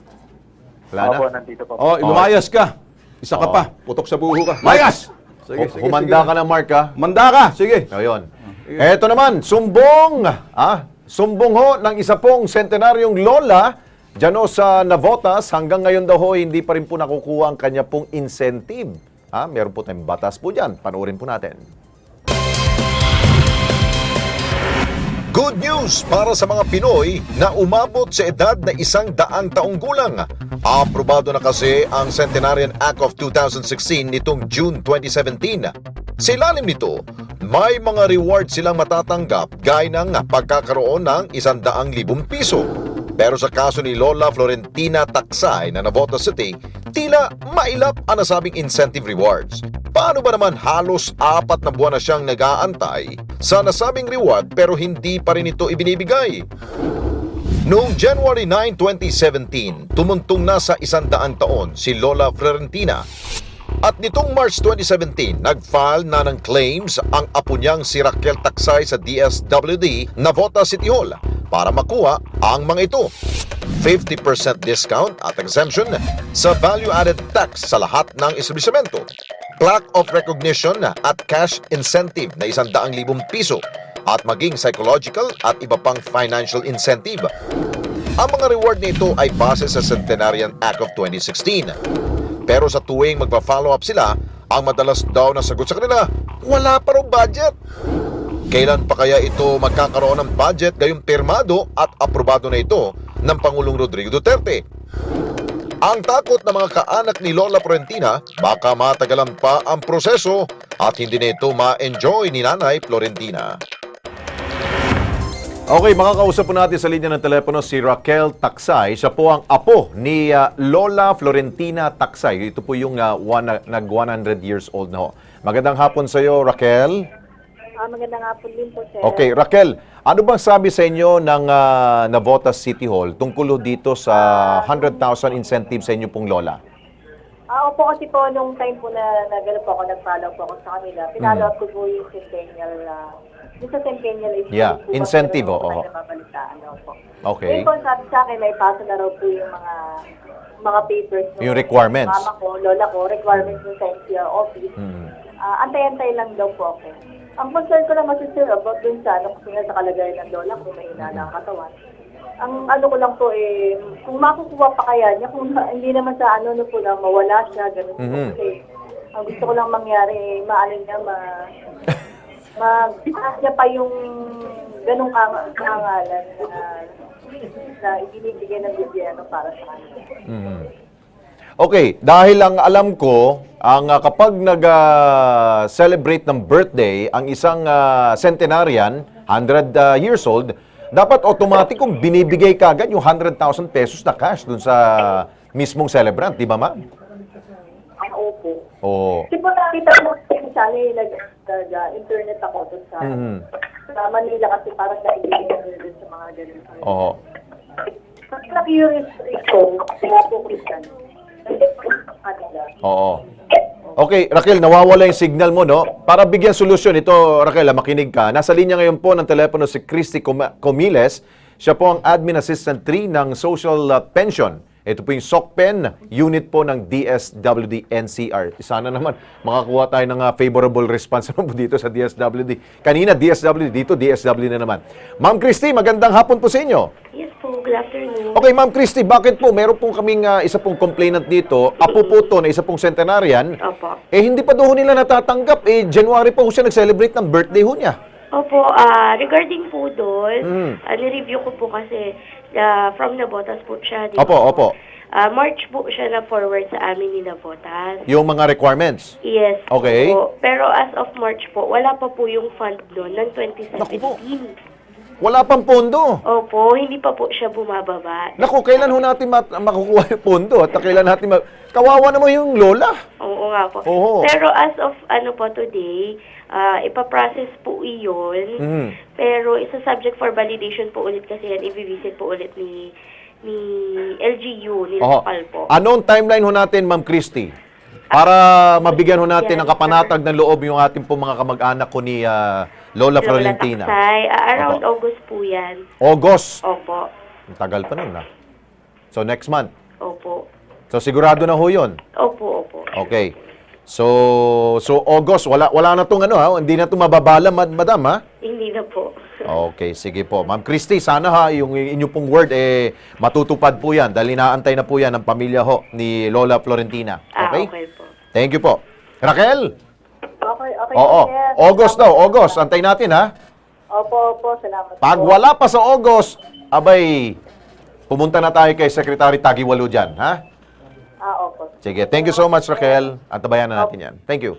Wala na. Opo, nandito po. Lumayas ka. Isa ka pa. Putok sa buho ka. Layas! Sige, Humanda ka na, Mark, ha? Manda ka. Sige. Ayun. Eto naman, sumbong. Sumbong ho ng isa pong sentenaryong lola dyan ho sa Navotas. Hanggang ngayon daw ho, hindi pa rin po nakukuha ang kanya pong incentive. Meron po tayong batas po dyan. Panoorin po natin. Good news para sa mga Pinoy na umabot sa edad na 100 taong gulang. Aprobado na kasi ang Centenarian Act of 2016 nitong June 2017. Sa ilalim nito, may mga reward silang matatanggap gaya ng pagkakaroon ng 100,000 piso. Pero sa kaso ni Lola Florentina Taksay na Navotas City, tila mailap ang nasabing incentive rewards. Paano ba naman halos 4 na buwan na siyang nag-aantay sa nasabing reward pero hindi pa rin ito ibinibigay? Noong January 9, 2017, tumuntong na sa 100 taon si Lola Florentina. At nitong March 2017, nag-file na ng claims ang apo niyang si Raquel Taksay sa DSWD Navotas City Hall para makuha ang mga ito. 50% discount at exemption sa value-added tax sa lahat ng establishmento. Plaque of recognition at cash incentive na 100,000 piso at maging psychological at iba pang financial incentive. Ang mga reward nito ay base sa Centenarian Act of 2016. Pero sa tuwing magpa-follow up sila, ang madalas daw na sagot sa kanila, wala pa raw budget. Kailan pa kaya ito magkakaroon ng budget gayong pirmado at aprobado na ito ng Pangulong Rodrigo Duterte? Ang takot ng mga kaanak ni Lola Florentina, baka matagalan pa ang proseso at hindi na ito ma-enjoy ni Nanay Florentina. Okay, makakausap po natin sa linya ng telepono si Raquel Taksay. Siya po ang apo ni Lola Florentina Taksay. Ito po yung nag-100 years old na ho. Magandang hapon sa iyo, Raquel. Magandang hapon din po, sir. Okay, Raquel, ano bang sabi sa inyo ng Navotas City Hall tungkol dito sa 100,000 incentive sa inyo pong lola? Opo, kasi po, nung time po na gano'n po ako, nag-follow po ako sa kanila, pinalo up ko po yung centennial, yung sa centennial is Yeah, po ba, incentive, pero oo. hindi ko nababalitaan daw po. Okay. Ngayon po, sabi sa akin, may paso na raw po yung mga papers. Yung requirements. Mama ko, lola ko, requirements ng sa NCR office. Antay-antay lang daw po ako. Ang concern ko lang kasi, sir, about dun sa kasi nga sa kalagayan ng lola ko, may hinala ang katawan. Ang ano ko lang po kung makukuha pa kaya niya, kung hindi naman sa ano po na mawala siya, ganun po. Kasi ang gusto ko lang mangyari, maano niya, mag-taas niya pa yung ganung kaangalan na ibinibigay ng gobyerno para sa kanya. Okay, dahil ang alam ko, kapag nag-celebrate ng birthday, ang isang centenarian, 100 years old, dapat automatic kung binibigay kagad yung 100,000 pesos na cash dun sa mismong celebrant, di ba ma'am? Opo. Oo. Kasi po nakita mo sa nag-internet ako dun sa Manila kasi parang naibigay na dun sa mga ganun. Oo. Kasi na-curious ito, sila po Christian. Oo. Okay, Raquel, nawawala yung signal mo, no? Para bigyan solusyon, ito, Raquel, makinig ka. Nasa linya ngayon po ng telepono si Christy Comiles. Siya po ang Admin Assistant 3 ng Social Pension. Ito po yung SOCPEN, unit po ng DSWD NCR. Sana naman makakuha tayo ng favorable response po dito sa DSWD. Kanina DSWD, dito DSWD na naman. Ma'am Christy, magandang hapon po sa inyo. Yes po, good afternoon. Okay, Ma'am Christy, bakit po meron pong kaming isa pong complainant dito, apo po to na isa pong centenarian, Opo. hindi pa doon nila natatanggap. January pa ho siya nag-celebrate ng birthday ho niya. Opo, regarding po doon, nireview ko po kasi from Navotas po siya. Opo. March po siya na forward sa amin ni Navotas. Yung mga requirements. Yes. Okay. Po. Pero as of March po, wala pa po yung fund doon ng 2017. Naku po. Wala pang pondo. Opo, hindi pa po siya bumababa. Naku, kailan ho natin makukuha yung pondo? At kailan natin kawawa naman yung lola. Oo nga po. Oo. Pero as of today, ipaprocess po iyon. Pero isa subject for validation po ulit kasi yan, i-visit po ulit ni LGU, ni Lokal po. Anong timeline ho natin, Ma'am Christy? Para mabigyan ho natin ng kapanatag ng loob yung ating po mga kamag-anak ko ni Lola Florentina. Taksay, around August po yan. August? Opo. Ang tagal pa nun, So, next month? Opo. So, sigurado na ho yun? Opo. Okay. So August, wala na tong hindi na to mababala, madam, ha? Hindi na po. Okay, sige po. Ma'am Christy, sana yung inyo pong word matutupad po yan dahil inaantay na po yan ng pamilya ho ni Lola Florentina. Okay? Okay po. Thank you po. Raquel? Okay. Oo. Yes. August daw, August. Antay natin, ha? Opo, salamat Pag po. wala pa sa August, abay, pumunta na tayo kay Secretary Tagiwalo dyan, ha? Opo. Sige, thank you so much, Raquel. Antabayan na natin yan. Thank you.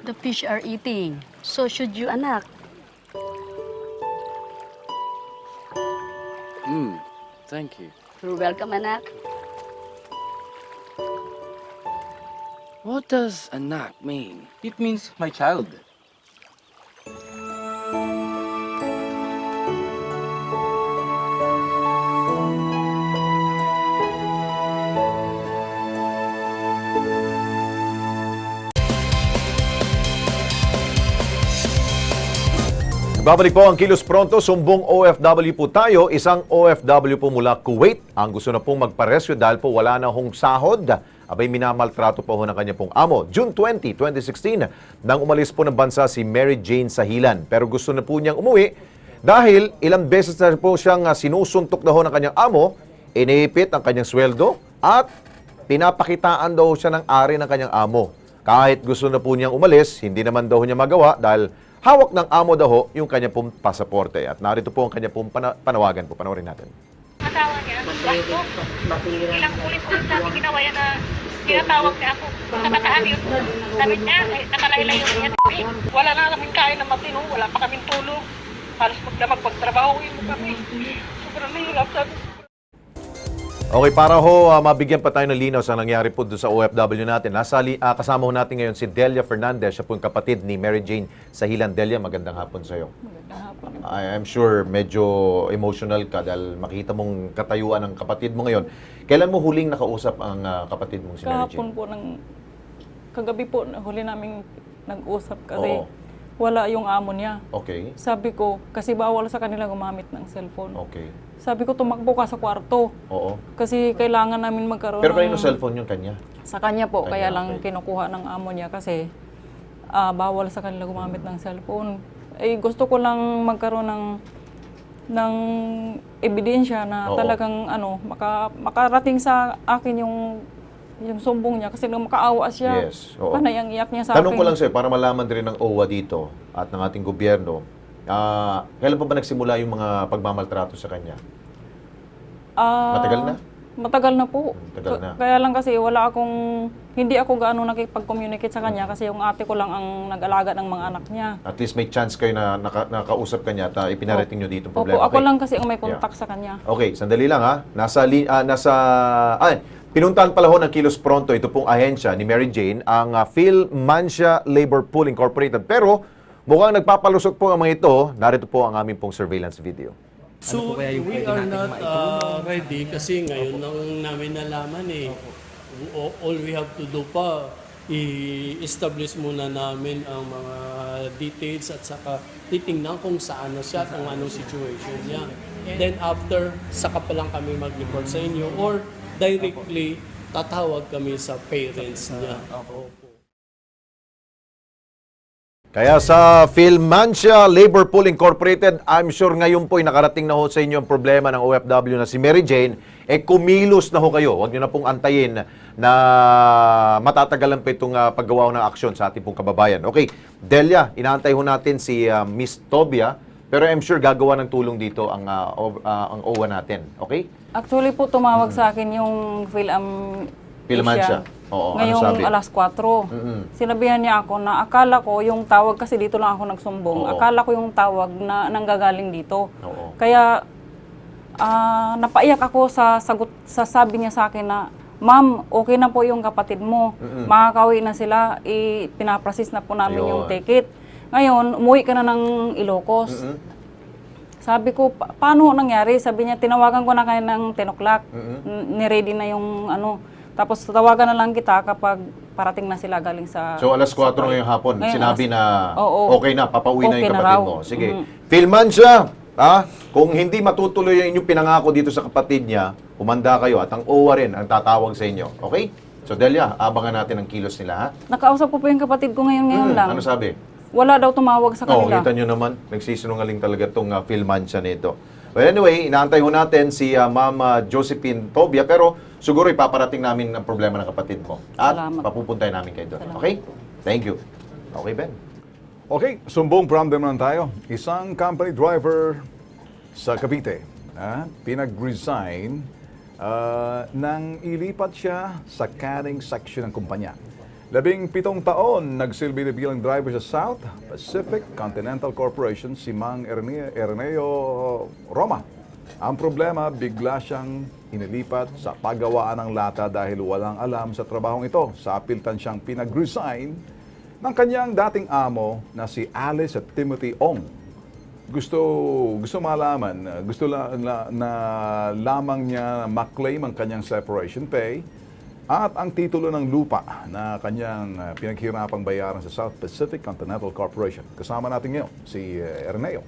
The fish are eating. So should you, anak. Thank you. You're welcome, anak. What does anak mean? It means my child. Babalik po ang Kilos Pronto, sumbong OFW po tayo, isang OFW po mula Kuwait. Ang gusto na pong magparesyo dahil po wala na hong sahod. Abay minamaltrato po ho ng kanya pong amo. June 20, 2016, nang umalis po ng bansa si Mary Jane Sahilan. Pero gusto na po niyang umuwi dahil ilang beses na po siyang sinusuntok na ho ng kanyang amo. iniipit ang kanyang sweldo at pinapakitaan daw siya ng ari ng kanyang amo. Kahit gusto na po niyang umalis, hindi naman daw niya magawa dahil hawak ng amo daw ho yung kanyang pong pasaporte. At narito po ang kanyang pong panawagan po. Panoorin natin. Asawa niya, ilang ulit-ulit namin ginawa yan na tinatawag niya ako. Nakataan yun. Sabi niya, nakalayo niya. Wala na kaming kain na matino, wala pa kaming tulog. Halos magtrabaho mo kami. Sobrang nahirap sabi. Okay, para ho mabigyan pa tayo ng linaw sa nangyari po doon sa OFW natin. Kasama ho natin ngayon si Delia Fernandez, siya po yung kapatid ni Mary Jane Sahilan. Delia, magandang hapon sa iyo. Magandang hapon. I'm sure medyo emotional ka dahil makita mong katayuan ng kapatid mo ngayon. Kailan mo huling nakausap ang kapatid mong si Mary Jane? Kahapon po, kagabi po, huli naming nag-usap kasi Oo. wala yung amo niya. Okay. Sabi ko, kasi bawal sa kanila gumamit ng cellphone. Okay. Sabi ko, tumakbo ka sa kwarto. Oo. Kasi kailangan namin magkaroon Pero kanino cellphone yung kanya? Sa kanya po, Kanya, kaya lang okay. kinukuha ng amo niya kasi bawal sa kanila gumamit ng cellphone. Eh, gusto ko lang magkaroon ng ebidensya na Oo. talagang makarating sa akin yung sumbong niya kasi nung makaawa siya. Yes, oo. Panay ang iyak niya sa Tanong akin. ko lang sa'yo, para malaman din ng OWA dito at ng ating gobyerno, kailan pa ba nagsimula yung mga pagmamaltrato sa kanya? Matagal na? Matagal na po. Matagal na. Kaya lang kasi hindi ako gaano nakipag-communicate sa kanya kasi yung ate ko lang ang nag-alaga ng mga anak niya. At least may chance kayo na nakausap kanya at ipinarating nyo dito ang Opo, problema. ako lang kasi ang may contact sa kanya. Okay, sandali lang ha. Pinuntahan pala ho ng Kilos Pronto, ito pong ahensya ni Mary Jane, ang Phil Mancia Labor Pool Incorporated. Pero mukhang nagpapalusot po ang mga ito. Narito po ang aming pong surveillance video. So, we are not ready kasi ngayon lang namin nalaman eh. All we have to do pa, i-establish muna namin ang mga details at saka titingnan kung saan na siya at kung anong situation niya. Then after, saka pa lang kami mag-report sa inyo or directly tatawag kami sa parents niya. Kaya sa Phil Mancia Labor Pool Incorporated, I'm sure ngayon po'y nakarating na ho sa inyo ang problema ng OFW na si Mary Jane, kumilos na ho kayo. Huwag nyo na pong antayin na matatagalan pa itong paggawa ng aksyon sa ating pong kababayan. Okay, Delia, inaantay ho natin si Miss Tobia, pero I'm sure gagawa ng tulong dito ang OWA natin. Okay? Actually po, tumawag sa akin yung Phil Mancia. Oo, ngayong ano sabi? alas 4. Sinabihan niya ako na akala ko yung tawag, kasi dito lang ako nagsumbong, akala ko yung tawag na nanggagaling dito. Oo. Kaya napaiyak ako sa sabi niya sa akin na, Ma'am, okay na po yung kapatid mo. Makakauwi na sila. Pinaprocess na po namin yung ticket. Ngayon, umuwi ka na ng Ilocos. Sabi ko, paano nangyari? Sabi niya, tinawagan ko na kayo ng 10 o'clock. Niready na yung tapos tawagan na lang kita kapag parating na sila galing sa... So alas 4 ngayong hapon, Ngayon, sinabi na okay na, papauwi na okay yung na kapatid raw. mo. Sige. Phil Mancia, kung hindi matutuloy yung inyong pinangako dito sa kapatid niya, humanda kayo at ang OWA rin ang tatawag sa inyo. Okay? So Delia, abangan natin ang kilos nila, ha? Nakausap ko po yung kapatid ko ngayon lang. Ano sabi? Wala daw tumawag sa kanila. Kita nyo naman, nagsisinungaling talaga itong Phil Mancia nito. Well, anyway, inaantay ho natin si Ma'am Josephine Tobia, pero siguro ipaparating namin ang problema ng kapatid mo. At papupuntay namin kayo doon. Okay? Thank you. Okay, Ben. Okay, sumbong problem naman tayo. Isang company driver sa Cavite, pinag-resign nang ilipat siya sa canning section ng kumpanya. 17 taon nagsilbi bilang driver sa South Pacific Continental Corporation si Mang Erneo Roma. Ang problema, bigla siyang inilipat sa paggawaan ng lata dahil walang alam sa trabahong ito. Sa apiltan siyang pinag-resign ng kanyang dating amo na si Alice at Timothy Ong. Gusto malaman, gusto na lamang niya maklaim ang kanyang separation pay at ang titulo ng lupa na kanyang pinaghirapang bayaran sa South Pacific Continental Corporation. Kasama natin ngayon si Erneo.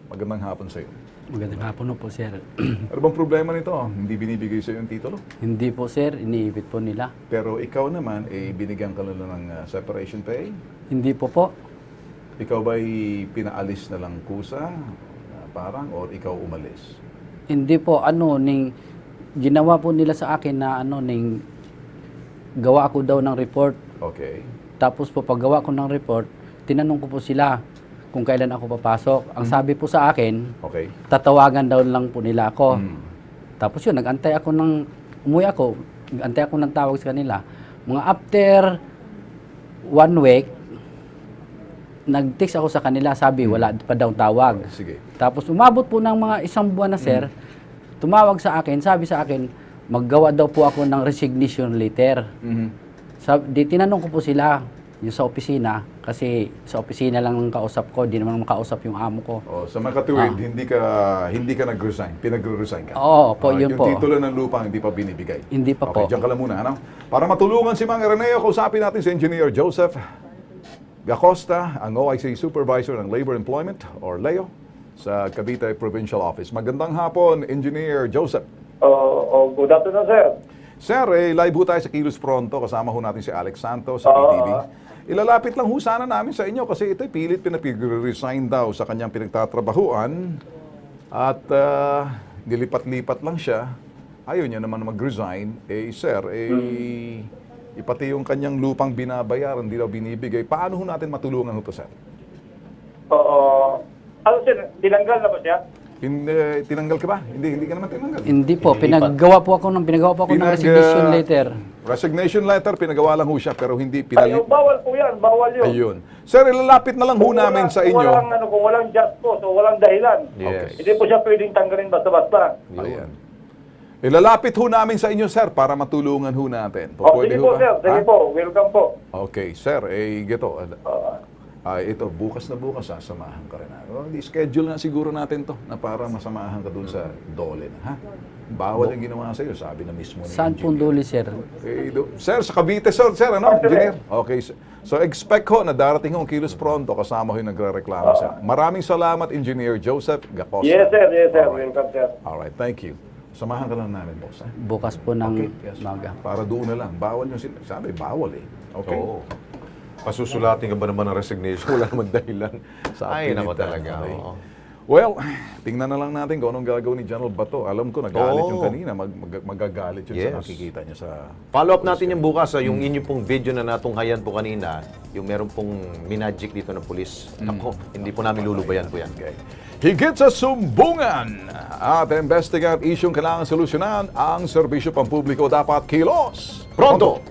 Magandang hapon sa iyo. Magandang hapon po, sir. Ano bang problema nito? Hindi binibigay sa iyo yung titulo? Hindi po, sir. Iniipit po nila. Pero ikaw naman, binigyan ka nila ng separation pay? Hindi po po. Ikaw ba'y pinaalis na lang kusa, parang, or ikaw umalis? Hindi po, ginawa po nila sa akin na gawa ako daw ng report. Okay. Tapos po paggawa ko ng report, tinanong ko po sila kung kailan ako papasok. Ang sabi po sa akin, Okay. tatawagan daw lang po nila ako. Tapos yun, umuwi ako, nag-antay ako ng tawag sa kanila. Mga after 1 week, nag-text ako sa kanila, sabi wala pa daw tawag. Sige. Tapos umabot po ng mga 1 buwan na sir, tumawag sa akin, sabi sa akin, maggawa daw po ako ng resignation letter. Tinanong ko po sila, yung sa opisina, kasi sa opisina lang ang kausap ko, di naman makausap yung amo ko. Oh, sa makatuwid, hindi ka nag-resign, pinag-resign ka. Oo po, yun yung po. Yung titulo ng lupa hindi pa binibigay. Hindi pa Okay, po. diyan ka lang muna, ano? Para matulungan si Mang Araneo, kausapin natin si Engineer Joseph Gacosta, ang OIC Supervisor ng Labor Employment, or LEO, sa Cavite Provincial Office. Magandang hapon, Engineer Joseph. Good afternoon, sir. Sir, live ho tayo sa Kilos Pronto. Kasama ho natin si Alex Santos sa PTV. Ilalapit lang ho sana namin sa inyo kasi ito'y pilit pinapig-resign daw sa kanyang pinagtatrabahuan. At nilipat-lipat lang siya. Ayaw niya naman mag-resign. Sir, pati yung kanyang lupang binabayaran, hindi daw binibigay. Paano ho natin matulungan ho to, sir? Ano, sir? Tinanggal na ba siya? Tinanggal ka ba? Hindi ka naman tinanggal. Hindi po, pinagawa po ako ng resignation letter. Resignation letter, pinagawa lang ho siya, pero hindi Ayaw, bawal po yan. Bawal yun. Ayun. Sir, ilalapit na lang ho namin sa inyo. Kung walang just cause o walang dahilan, hindi po siya pwedeng tanggalin basta-basta. Ayan. Ilalapit ho namin sa inyo, sir, para matulungan ho natin. Sige po, sir. Sige po. Welcome po. Okay, sir. Gito. Ito, bukas na bukas, sasamahan ka rin. Schedule na siguro natin to na para masamahan ka dun sa Dole. Ha? Bawal yung ginawa sa iyo, sabi na mismo ni Saan pong Dole, sir? Sir, sa Cavite, sir, ano? Engineer? Okay, so expect ho na darating ho ang Kilos Pronto, kasama ho yung nagre-reklamo, sir. Maraming salamat, Engineer Joseph Gacosta. Yes, sir. Alright. Welcome, sir. Alright, thank you. Samahan ka lang namin, boss. Bukas po ng Yes. maga. Para doon na lang. Bawal yung sabi, bawal eh. Okay? Oo. Pasusulatin ka ba naman ng resignation? Wala naman dahilan. Ay, nako talaga. Okay. Oo. Well, tingnan na lang natin kung anong gagawin ni General Bato. Alam ko, nagalit yung kanina. Magagalit yun sa nakikita niya sa... Follow up natin yung bukas. Yung inyo pong video na natunghayan po kanina, yung meron pong minagic dito ng pulis. Nako, hindi po namin lulubayan po yan. Okay. Higit sa sumbungan at investigat isyong kailangan solusyonan, ang serbisyo pampubliko dapat kilos. Pronto!